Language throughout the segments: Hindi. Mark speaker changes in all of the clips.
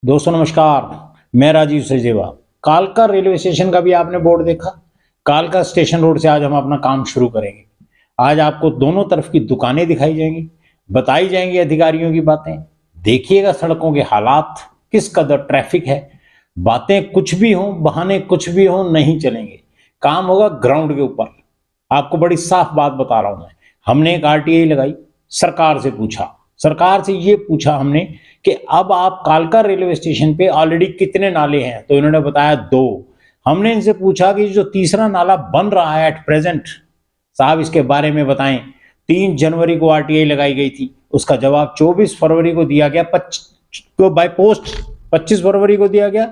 Speaker 1: दोस्तों नमस्कार। मैं राजीव सचदेवा। कालका रेलवे स्टेशन का भी आपने बोर्ड देखा। कालका स्टेशन रोड से आज हम अपना काम शुरू करेंगे। आज आपको दोनों तरफ की दुकानें दिखाई जाएंगी, बताई जाएंगी अधिकारियों की बातें। देखिएगा सड़कों के हालात, किस कदर ट्रैफिक है। बातें कुछ भी हों, बहाने कुछ भी हों, नहीं चलेंगे। काम होगा ग्राउंड के ऊपर। आपको बड़ी साफ बात बता रहा हूं मैं। हमने एक आरटीआई लगाई, सरकार से पूछा, सरकार से ये पूछा हमने कि अब आप कालका रेलवे स्टेशन पे ऑलरेडी कितने नाले हैं, तो इन्होंने बताया 2। हमने इनसे पूछा कि जो तीसरा नाला बन रहा है एट प्रेजेंट, साहब इसके बारे में बताएं। 3 जनवरी को आरटीआई लगाई गई थी, उसका जवाब 24 फरवरी को दिया गया, को बाय पोस्ट 25 फरवरी को दिया गया।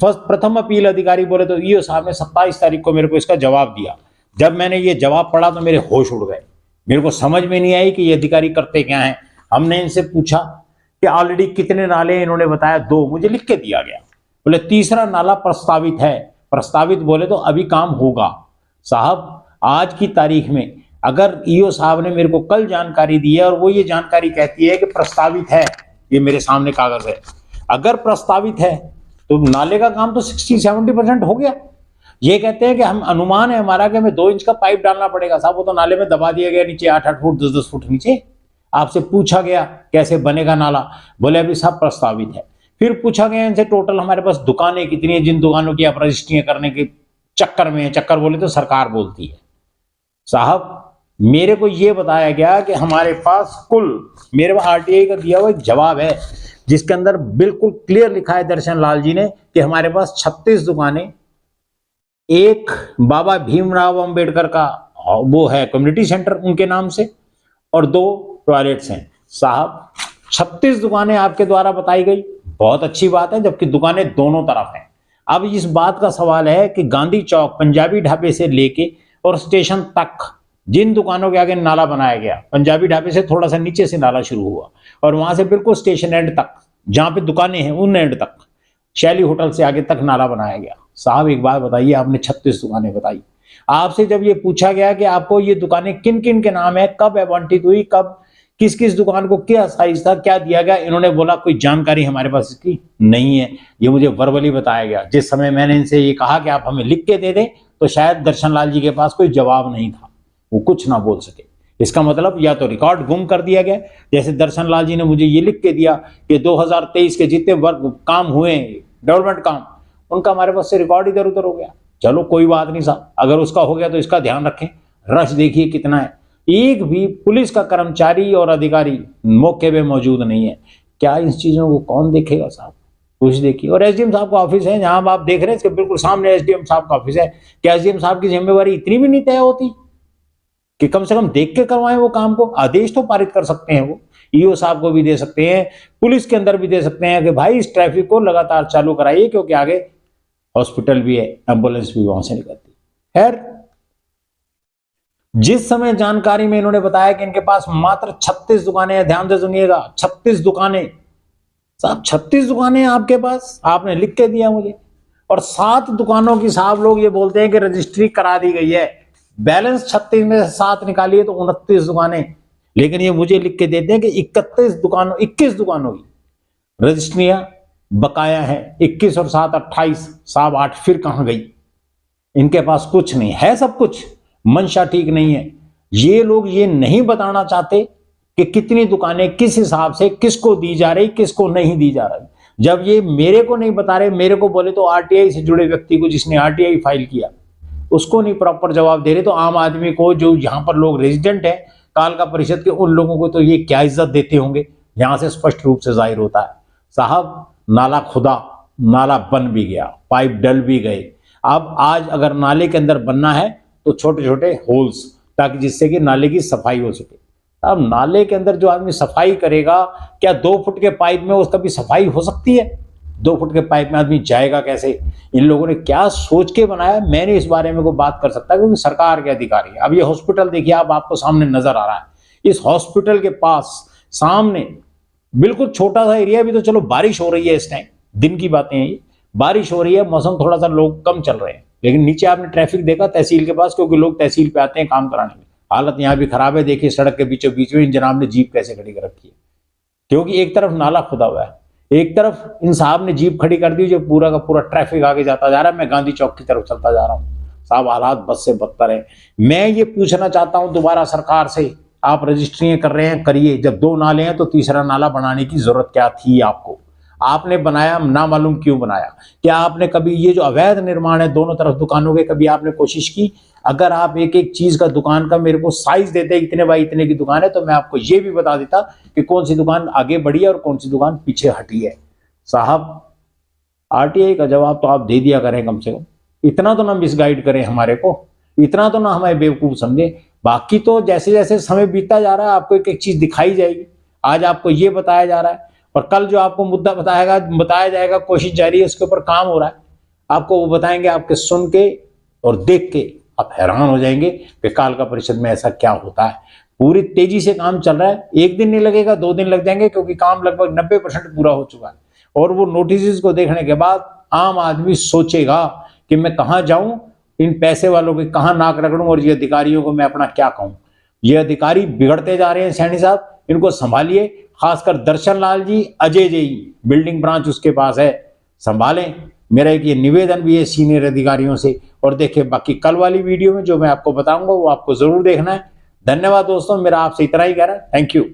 Speaker 1: प्रथम अपील अधिकारी बोले तो ईओ साहब ने 27 तारीख को मेरे को इसका जवाब दिया। जब मैंने ये जवाब पढ़ा तो मेरे होश उड़ गए। मेरे को समझ में नहीं आई कि ये अधिकारी करते क्या हैं। हमने इनसे पूछा कि ऑलरेडी कितने नाले हैं, इन्होंने बताया 2। मुझे लिख के दिया गया। बोले तीसरा नाला प्रस्तावित है। प्रस्तावित बोले तो अभी काम होगा। साहब आज की तारीख में अगर ईओ साहब ने मेरे को कल जानकारी दी है और वो ये जानकारी कहती है कि प्रस्तावित है, ये मेरे सामने कागज है, अगर प्रस्तावित है तो नाले का काम तो 60-70% हो गया। ये कहते हैं कि हम अनुमान है हमारा कि हमें 2 इंच का पाइप डालना पड़ेगा। साहब वो तो नाले में दबा दिया गया नीचे 8-8 फुट 10-10 फुट नीचे। आपसे पूछा गया कैसे बनेगा नाला, बोले अभी सब प्रस्तावित है। फिर पूछा गया इनसे टोटल हमारे पास दुकानें कितनी है, जिन दुकानों की आप रजिस्ट्रियां करने के चक्कर में है। चक्कर बोले तो सरकार बोलती है। साहब मेरे को ये बताया गया कि हमारे पास कुल, मेरे पास आरटीआई का दिया हुआ एक जवाब है जिसके अंदर बिल्कुल क्लियर लिखा है दर्शन लाल जी ने कि हमारे पास 36 दुकानें, एक बाबा भीमराव अंबेडकर का वो है कम्युनिटी सेंटर उनके नाम से, और 2 टॉयलेट्स हैं। साहब 36 दुकानें आपके द्वारा बताई गई, बहुत अच्छी बात है, जबकि दुकानें दोनों तरफ हैं। अब इस बात का सवाल है कि गांधी चौक पंजाबी ढाबे से लेके और स्टेशन तक जिन दुकानों के आगे नाला बनाया गया, पंजाबी ढाबे से थोड़ा सा नीचे से नाला शुरू हुआ और वहां से बिल्कुल स्टेशन एंड तक जहां पे दुकानें हैं उन एंड तक, शैली होटल से आगे तक नाला बनाया गया। साहब एक बात बताइए, आपने 36 दुकानें बताई। आपसे जब ये पूछा गया कि आपको ये दुकानें किन किन के नाम है, कब आवंटित हुई, कब किस किस दुकान को क्या साइज था, क्या दिया गया, इन्होंने बोला कोई जानकारी हमारे पास इसकी नहीं है। ये मुझे वर्बली बताया गया। जिस समय मैंने इनसे ये कहा कि आप हमें लिख के दे दें तो शायद दर्शन लाल जी के पास कोई जवाब नहीं था, वो कुछ ना बोल सके। इसका मतलब या तो रिकॉर्ड गुम कर दिया गया, जैसे दर्शन लाल जी ने मुझे ये लिख के दिया कि 2023 के जितने वर्ग काम हुए डेवलपमेंट काम, उनका हमारे पास से रिकॉर्ड इधर उधर हो गया। चलो कोई बात नहीं साहब, अगर उसका हो गया तो इसका ध्यान रखें। रश देखिए कितना है, एक भी पुलिस का कर्मचारी और अधिकारी मौके पे मौजूद नहीं है। क्या इन चीजों को कौन देखेगा साहब, कुछ देखिए। और एसडीएम साहब का ऑफिस है, जहां आप देख रहे हैं इसके बिल्कुल सामने एसडीएम साहब का ऑफिस है। क्या एसडीएम साहब की जिम्मेवारी इतनी भी नहीं तय होती कि कम से कम देख के करवाएं वो काम को? आदेश तो पारित कर सकते हैं, वो ईओ साहब को भी दे सकते हैं, पुलिस के अंदर भी दे सकते हैं कि भाई इस ट्रैफिक को लगातार चालू कराइए, क्योंकि आगे हॉस्पिटल भी है, एम्बुलेंस भी वहां से निकलती है। खैर, जिस समय जानकारी में इन्होंने बताया कि इनके पास मात्र 36 दुकानें हैं, ध्यान से सुनिएगा, 36 दुकानें। साहब 36 दुकानें आपके पास, आपने लिख के दिया मुझे। और 7 दुकानों की साहब लोग ये बोलते हैं कि रजिस्ट्री करा दी गई है, बैलेंस 36 में से 7 निकालिए तो 29 दुकानें। लेकिन ये मुझे लिख के देते हैं कि 21 दुकानों की रजिस्ट्रियां बकाया है। 21 और 7 28। साहब 8 फिर कहां गई? इनके पास कुछ नहीं है, सब कुछ मंशा ठीक नहीं है। ये लोग ये नहीं बताना चाहते कि कितनी दुकानें किस हिसाब से किसको दी जा रही, किसको नहीं दी जा रही। जब ये मेरे को नहीं बता रहे, मेरे को बोले तो आरटीआई से जुड़े व्यक्ति को, जिसने आरटीआई फाइल किया, उसको नहीं प्रॉपर जवाब दे रहे, तो आम आदमी को, जो यहां पर लोग रेजिडेंट हैं कालका परिषद के, उन लोगों को तो ये क्या इज्जत देते होंगे, यहां से स्पष्ट रूप से जाहिर होता है। साहब नाला खुदा, नाला बन भी गया, पाइप डल भी गए। अब आज अगर नाले के अंदर बनना है तो छोटे छोटे होल्स, ताकि जिससे कि नाले की सफाई हो सके। अब नाले के अंदर जो आदमी सफाई करेगा, क्या 2 फुट के पाइप में उसका भी सफाई हो सकती है? 2 फुट के पाइप में आदमी जाएगा कैसे? इन लोगों ने क्या सोच के बनाया, मैंने इस बारे में कोई बात कर सकता, क्योंकि सरकार के अधिकारी है। अब ये हॉस्पिटल देखिए, आपको सामने नजर आ रहा है, इस हॉस्पिटल के पास सामने बिल्कुल छोटा सा एरिया भी, तो चलो बारिश हो रही है इस टाइम, दिन की बातें हैं ये, बारिश हो रही है, मौसम थोड़ा सा लोग कम चल रहे हैं, लेकिन नीचे आपने ट्रैफिक देखा तहसील के पास, क्योंकि लोग तहसील पे आते हैं काम कराने में। हालत यहाँ भी खराब है, देखिए सड़क के बीचों बीच में इन जनाब ने जीप कैसे खड़ी कर रखी है, क्योंकि एक तरफ नाला खुदा हुआ है, एक तरफ इन साहब ने जीप खड़ी कर दी, जो पूरा का पूरा ट्रैफिक आगे जाता जा रहा है, मैं गांधी चौक की तरफ चलता जा रहा हूँ। साहब हालात बस से बदतर है। मैं ये पूछना चाहता हूं दोबारा सरकार से, आप रजिस्ट्रियां कर रहे हैं, करिए। जब 2 नाले हैं तो तीसरा नाला बनाने की जरूरत क्या थी आपको? आपने बनाया, ना मालूम क्यों बनाया। क्या आपने कभी ये जो अवैध निर्माण है दोनों तरफ दुकानों के, कभी आपने कोशिश की? अगर आप एक एक चीज का दुकान का मेरे को साइज देते, इतने बाई इतने की दुकान है, तो मैं आपको ये भी बता देता कि कौन सी दुकान आगे बढ़ी है और कौन सी दुकान पीछे हटी है। साहब आरटीआई का जवाब तो आप दे दिया करें, कम से कम इतना तो ना मिसगाइड करें हमारे को, इतना तो ना हमें बेवकूफ समझे। बाकी तो जैसे जैसे समय बीतता जा रहा है आपको एक एक चीज दिखाई जाएगी। आज आपको ये बताया जा रहा है और कल जो आपको मुद्दा बताया जाएगा, कोशिश जारी है, उसके ऊपर काम हो रहा है, आपको वो बताएंगे। आपके सुन के और देख के आप हैरान हो जाएंगे कि कालका परिषद में ऐसा क्या होता है। पूरी तेजी से काम चल रहा है, 1 दिन नहीं लगेगा, 2 दिन लग जाएंगे, क्योंकि काम लगभग 90% पूरा हो चुका है। और वो नोटिस को देखने के बाद आम आदमी सोचेगा कि मैं कहाँ जाऊं, इन पैसे वालों के कहाँ नाक रगड़ूं, और ये अधिकारियों को मैं अपना क्या कहूं। ये अधिकारी बिगड़ते जा रहे हैं सैनी साहब, इनको संभालिए। खासकर दर्शन लाल जी, अजय जी, बिल्डिंग ब्रांच उसके पास है, संभालें। मेरा एक ये निवेदन भी है सीनियर अधिकारियों से। और देखिए बाकी कल वाली वीडियो में जो मैं आपको बताऊंगा वो आपको जरूर देखना है। धन्यवाद दोस्तों, मेरा आपसे इतना ही कहना है। Thank you.